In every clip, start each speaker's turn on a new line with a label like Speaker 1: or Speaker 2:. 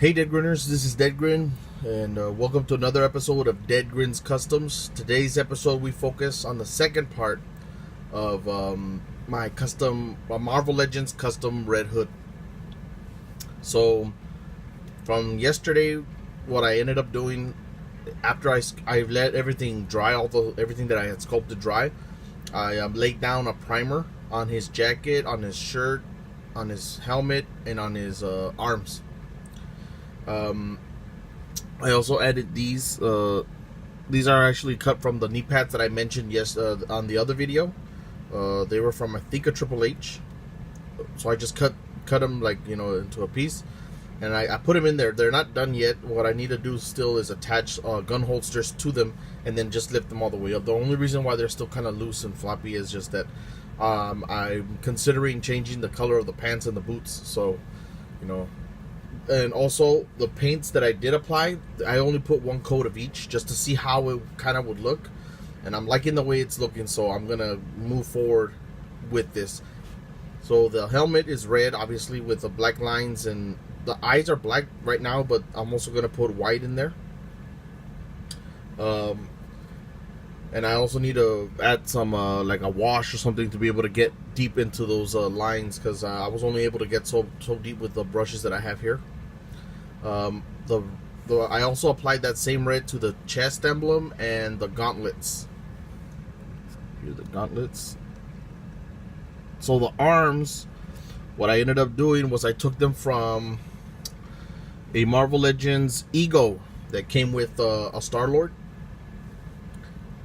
Speaker 1: Hey Deadgrinners, this is Deadgrin, and welcome to another episode of Deadgrin's Customs. Today's episode we focus on the second part of my custom Marvel Legends custom Red Hood. So from yesterday, what I ended up doing after I let everything dry, everything that I had sculpted dry, I laid down a primer on his jacket, on his shirt, on his helmet, and on his arms. I also added these. These are actually cut from the knee pads that I mentioned on the other video. They were from, I think, a Triple H. So I just cut them into a piece, and I put them in there. They're not done yet. What I need to do still is attach gun holsters to them and then just lift them all the way up. The only reason why they're still kind of loose and floppy is just that I'm considering changing the color of the pants and the boots. So, and also the paints that I did apply, I only put one coat of each just to see how it kind of would look, and I'm liking the way it's looking, so I'm gonna move forward with this. So the helmet is red, obviously, with the black lines, and the eyes are black right now, but I'm also gonna put white in there. And I also need to add some like a wash or something to be able to get deep into those lines, because I was only able to get so deep with the brushes that I have here. I also applied that same red to the chest emblem and the gauntlets. Here are the gauntlets. So the arms, what I ended up doing was I took them from a Marvel Legends Ego that came with a Star-Lord.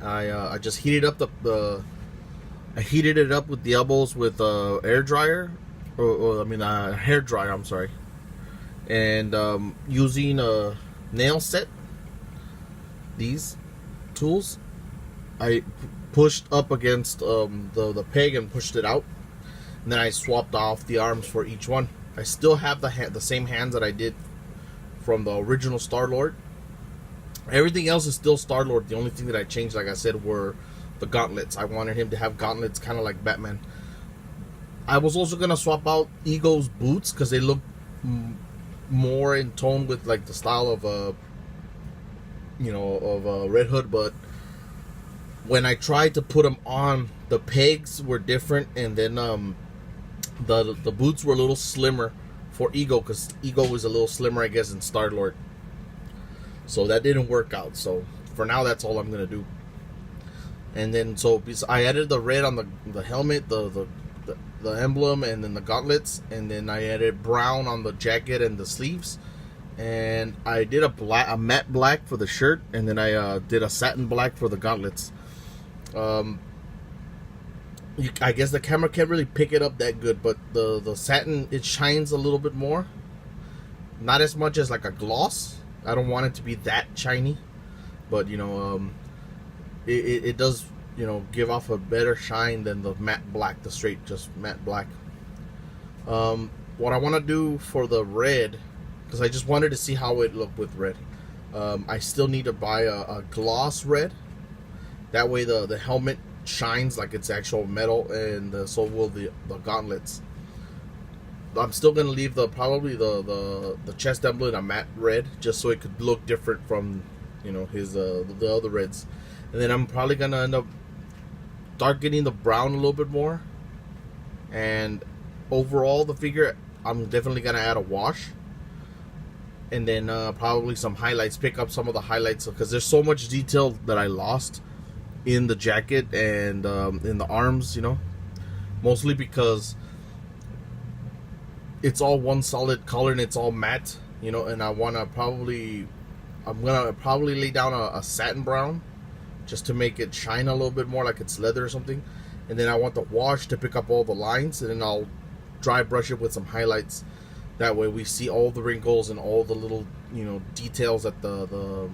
Speaker 1: I just heated up I heated it up with the elbows with air dryer, hair dryer. I'm sorry, and using a nail set. These tools, I pushed up against the peg and pushed it out, and then I swapped off the arms for each one. I still have the same hands that I did from the original Star-Lord. Everything else is still Star-Lord. The only thing that I changed, like I said, were the gauntlets. I wanted him to have gauntlets kind of like Batman. I was also going to swap out Ego's boots because they look more in tone with like the style of Red Hood, but when I tried to put them on, the pegs were different, and then the boots were a little slimmer for Ego, because Ego was a little slimmer, I guess, than Star-Lord. So that didn't work out. So for now, that's all I'm gonna do. And then I added the red on the helmet, the emblem, and then the gauntlets, and then I added brown on the jacket and the sleeves, and I did a matte black for the shirt, and then I did a satin black for the gauntlets. I guess the camera can't really pick it up that good, but the satin, it shines a little bit more, not as much as like a gloss. I don't want it to be that shiny, but it does give off a better shine than the matte black, the straight just matte black. What I want to do for the red, because I just wanted to see how it looked with red, I still need to buy a gloss red. That way the helmet shines like it's actual metal, and so will the gauntlets. I'm still gonna leave probably the chest emblem a matte red, just so it could look different from his the other reds. And then I'm probably gonna end up darkening the brown a little bit more. And overall, the figure, I'm definitely gonna add a wash, and then probably some highlights. Pick up some of the highlights, because there's so much detail that I lost in the jacket and in the arms. Mostly because it's all one solid color and it's all matte, and I'm gonna probably lay down a satin brown just to make it shine a little bit more like it's leather or something. And then I want the wash to pick up all the lines, and then I'll dry brush it with some highlights. That way we see all the wrinkles and all the little details that the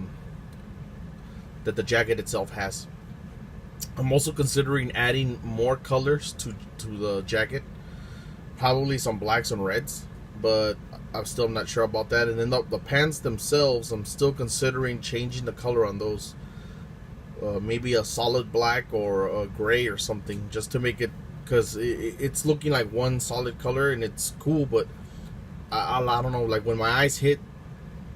Speaker 1: jacket itself has. I'm also considering adding more colors to the jacket. Probably some blacks and reds, but I'm still not sure about that. And then the pants themselves, I'm still considering changing the color on those. Maybe a solid black or a gray or something, just to make it, because it's looking like one solid color and it's cool, but I don't know, like when my eyes hit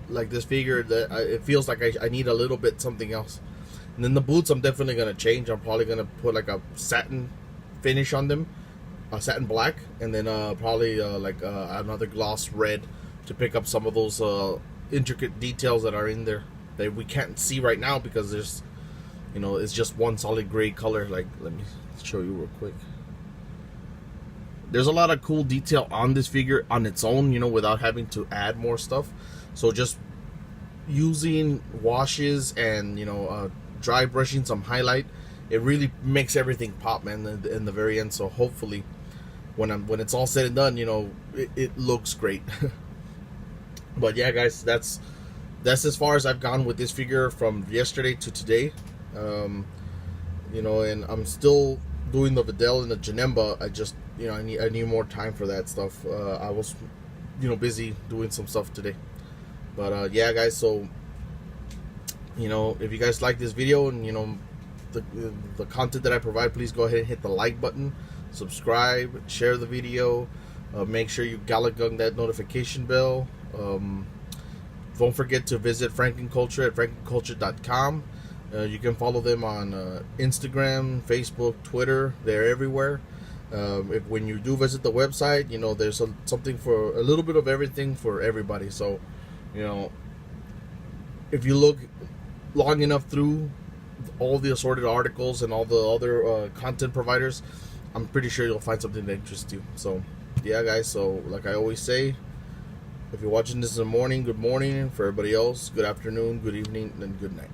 Speaker 1: like this figure that it feels like I need a little bit something else. And then the boots, I'm definitely gonna change. I'm probably gonna put like a satin finish on them, a satin black, and then probably like another gloss red to pick up some of those intricate details that are in there that we can't see right now because there's, you know, it's just one solid gray color. Like, let me show you real quick. There's a lot of cool detail on this figure on its own, you know, without having to add more stuff. So just using washes and, you know, dry brushing some highlight, it really makes everything pop, man, in the very end. So hopefully when it's all said and done, you know, it looks great. But yeah, guys, that's as far as I've gone with this figure from yesterday to today. You know, and I'm still doing the Videl and the Janemba. I just, you know, I need more time for that stuff. I was, you know, busy doing some stuff today. But yeah, guys, so, you know, if you guys like this video and, you know, the content that I provide, please go ahead and hit the like button, subscribe, share the video, make sure you galagung that notification bell. Don't forget to visit Frankenculture at frankenculture.com. You can follow them on Instagram, Facebook, Twitter. They're everywhere. When you do visit the website, you know, there's something for a little bit of everything for everybody. So, you know, if you look long enough through all the assorted articles and all the other content providers, I'm pretty sure you'll find something that interests you. So, yeah, guys. So, like I always say, if you're watching this in the morning, good morning. For everybody else, good afternoon, good evening, and good night.